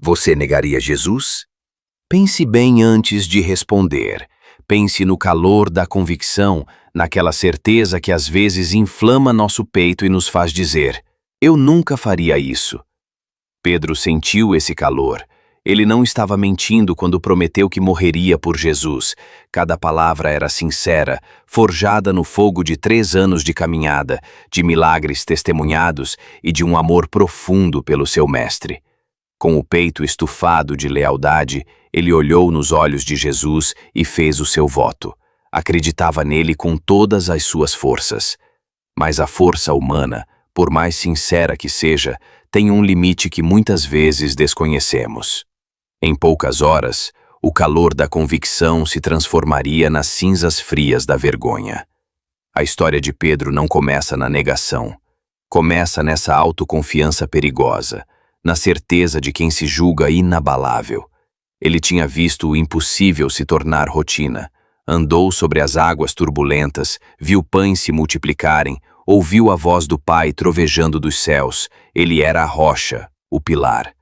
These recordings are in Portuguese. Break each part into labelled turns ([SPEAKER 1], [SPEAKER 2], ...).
[SPEAKER 1] Você negaria Jesus? Pense bem antes de responder. Pense no calor da convicção, naquela certeza que às vezes inflama nosso peito e nos faz dizer: eu nunca faria isso. Pedro sentiu esse calor. Ele não estava mentindo quando prometeu que morreria por Jesus. Cada palavra era sincera, forjada no fogo de 3 anos de caminhada, de milagres testemunhados e de um amor profundo pelo seu mestre. Com o peito estufado de lealdade, ele olhou nos olhos de Jesus e fez o seu voto. Acreditava nele com todas as suas forças. Mas a força humana, por mais sincera que seja, tem um limite que muitas vezes desconhecemos. Em poucas horas, o calor da convicção se transformaria nas cinzas frias da vergonha. A história de Pedro não começa na negação. Começa nessa autoconfiança perigosa, na certeza de quem se julga inabalável. Ele tinha visto o impossível se tornar rotina. Andou sobre as águas turbulentas, viu pães se multiplicarem, ouviu a voz do Pai trovejando dos céus. Ele era a rocha, o pilar.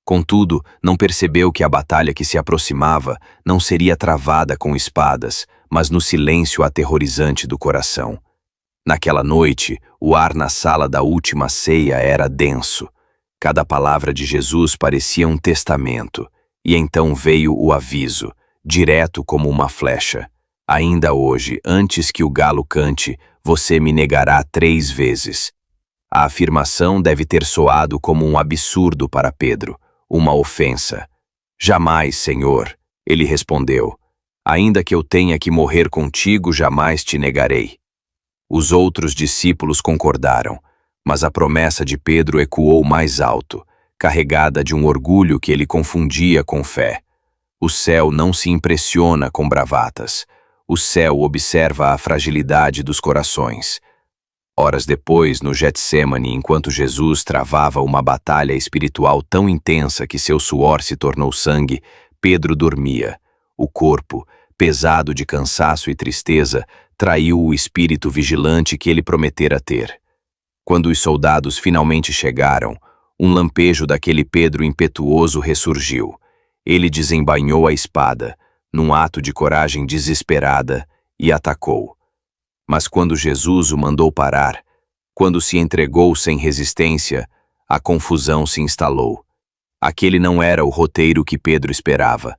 [SPEAKER 1] Contudo, não percebeu que a batalha que se aproximava não seria travada com espadas, mas no silêncio aterrorizante do coração. Naquela noite, o ar na sala da última ceia era denso. Cada palavra de Jesus parecia um testamento. E então veio o aviso, direto como uma flecha. Ainda hoje, antes que o galo cante, você me negará 3 vezes. A afirmação deve ter soado como um absurdo para Pedro, uma ofensa. Jamais, Senhor, ele respondeu. Ainda que eu tenha que morrer contigo, jamais te negarei. Os outros discípulos concordaram, mas a promessa de Pedro ecoou mais alto, carregada de um orgulho que ele confundia com fé. O céu não se impressiona com bravatas. O céu observa a fragilidade dos corações. Horas depois, no Getsêmani, enquanto Jesus travava uma batalha espiritual tão intensa que seu suor se tornou sangue, Pedro dormia. O corpo, pesado de cansaço e tristeza, traiu o espírito vigilante que ele prometera ter. Quando os soldados finalmente chegaram, um lampejo daquele Pedro impetuoso ressurgiu. Ele desembainhou a espada, num ato de coragem desesperada, e atacou. Mas quando Jesus o mandou parar, quando se entregou sem resistência, a confusão se instalou. Aquele não era o roteiro que Pedro esperava.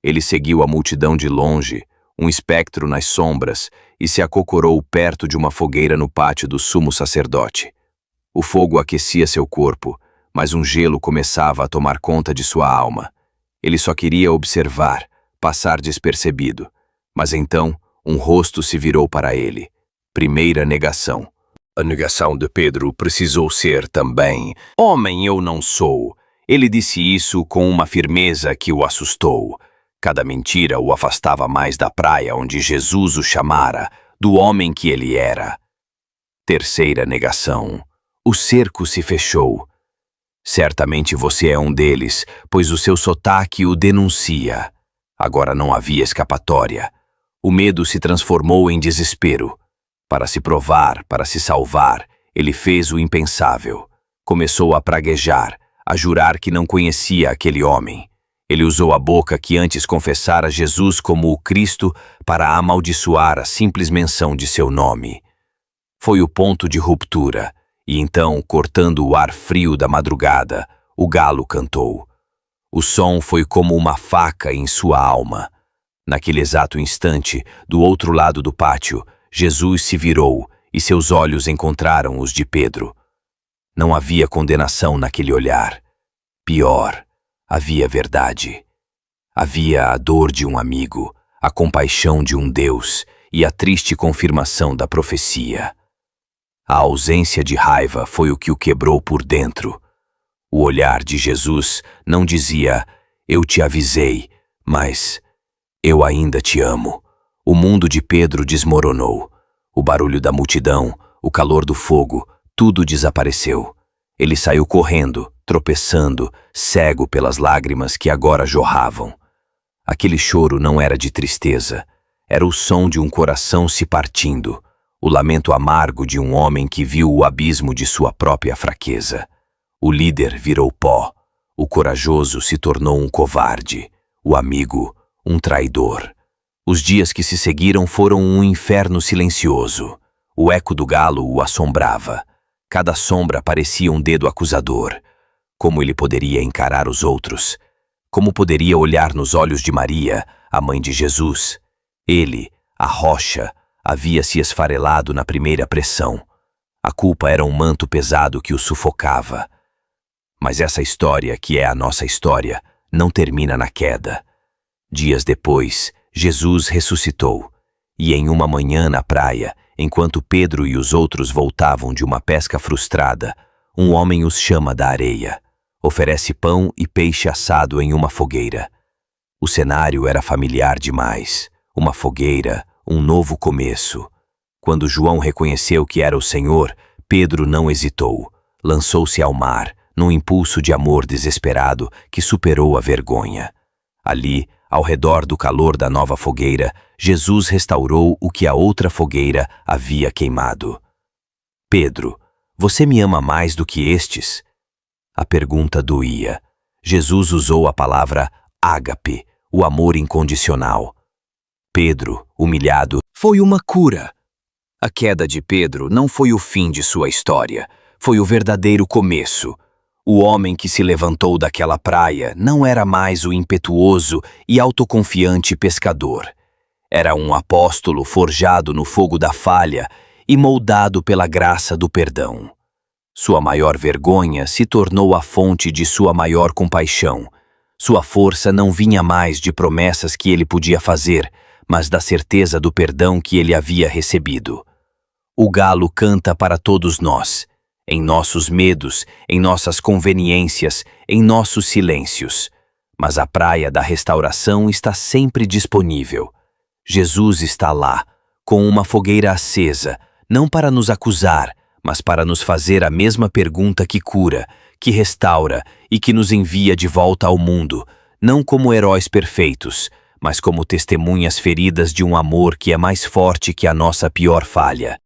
[SPEAKER 1] Ele seguiu a multidão de longe, um espectro nas sombras, e se acocorou perto de uma fogueira no pátio do sumo sacerdote. O fogo aquecia seu corpo, mas um gelo começava a tomar conta de sua alma. Ele só queria observar, passar despercebido. Mas então, um rosto se virou para ele. Primeira negação. A negação de Pedro precisou ser também: homem eu não sou. Ele disse isso com uma firmeza que o assustou. Cada mentira o afastava mais da praia onde Jesus o chamara, do homem que ele era. Terceira negação. O cerco se fechou. Certamente você é um deles, pois o seu sotaque o denuncia. Agora não havia escapatória. O medo se transformou em desespero. Para se provar, para se salvar, ele fez o impensável. Começou a praguejar, a jurar que não conhecia aquele homem. Ele usou a boca que antes confessara Jesus como o Cristo para amaldiçoar a simples menção de seu nome. Foi o ponto de ruptura, e então, cortando o ar frio da madrugada, o galo cantou. O som foi como uma faca em sua alma. Naquele exato instante, do outro lado do pátio, Jesus se virou e seus olhos encontraram os de Pedro. Não havia condenação naquele olhar. Pior, havia verdade. Havia a dor de um amigo, a compaixão de um Deus e a triste confirmação da profecia. A ausência de raiva foi o que o quebrou por dentro. O olhar de Jesus não dizia: eu te avisei, mas eu ainda te amo. O mundo de Pedro desmoronou. O barulho da multidão, o calor do fogo, tudo desapareceu. Ele saiu correndo, tropeçando, cego pelas lágrimas que agora jorravam. Aquele choro não era de tristeza, era o som de um coração se partindo, o lamento amargo de um homem que viu o abismo de sua própria fraqueza. O líder virou pó, O corajoso se tornou um covarde, o amigo, um traidor. Os dias que se seguiram foram um inferno silencioso. O eco do galo o assombrava. Cada sombra parecia um dedo acusador. Como ele poderia encarar os outros? Como poderia olhar nos olhos de Maria, a mãe de Jesus? Ele, a rocha, havia se esfarelado na primeira pressão. A culpa era um manto pesado que o sufocava. Mas essa história, que é a nossa história, não termina na queda. Dias depois, Jesus ressuscitou, e em uma manhã na praia, enquanto Pedro e os outros voltavam de uma pesca frustrada, um homem os chama da areia, oferece pão e peixe assado em uma fogueira. O cenário era familiar demais, uma fogueira, um novo começo. Quando João reconheceu que era o Senhor, Pedro não hesitou, lançou-se ao mar, num impulso de amor desesperado que superou a vergonha. Ali, ao redor do calor da nova fogueira, Jesus restaurou o que a outra fogueira havia queimado. Pedro, você me ama mais do que estes? A pergunta doía. Jesus usou a palavra ágape, o amor incondicional. Pedro, humilhado, foi uma cura. A queda de Pedro não foi o fim de sua história, foi o verdadeiro começo. O homem que se levantou daquela praia não era mais o impetuoso e autoconfiante pescador. Era um apóstolo forjado no fogo da falha e moldado pela graça do perdão. Sua maior vergonha se tornou a fonte de sua maior compaixão. Sua força não vinha mais de promessas que ele podia fazer, mas da certeza do perdão que ele havia recebido. O galo canta para todos nós, em nossos medos, em nossas conveniências, em nossos silêncios. Mas a praia da restauração está sempre disponível. Jesus está lá, com uma fogueira acesa, não para nos acusar, mas para nos fazer a mesma pergunta que cura, que restaura e que nos envia de volta ao mundo, não como heróis perfeitos, mas como testemunhas feridas de um amor que é mais forte que a nossa pior falha.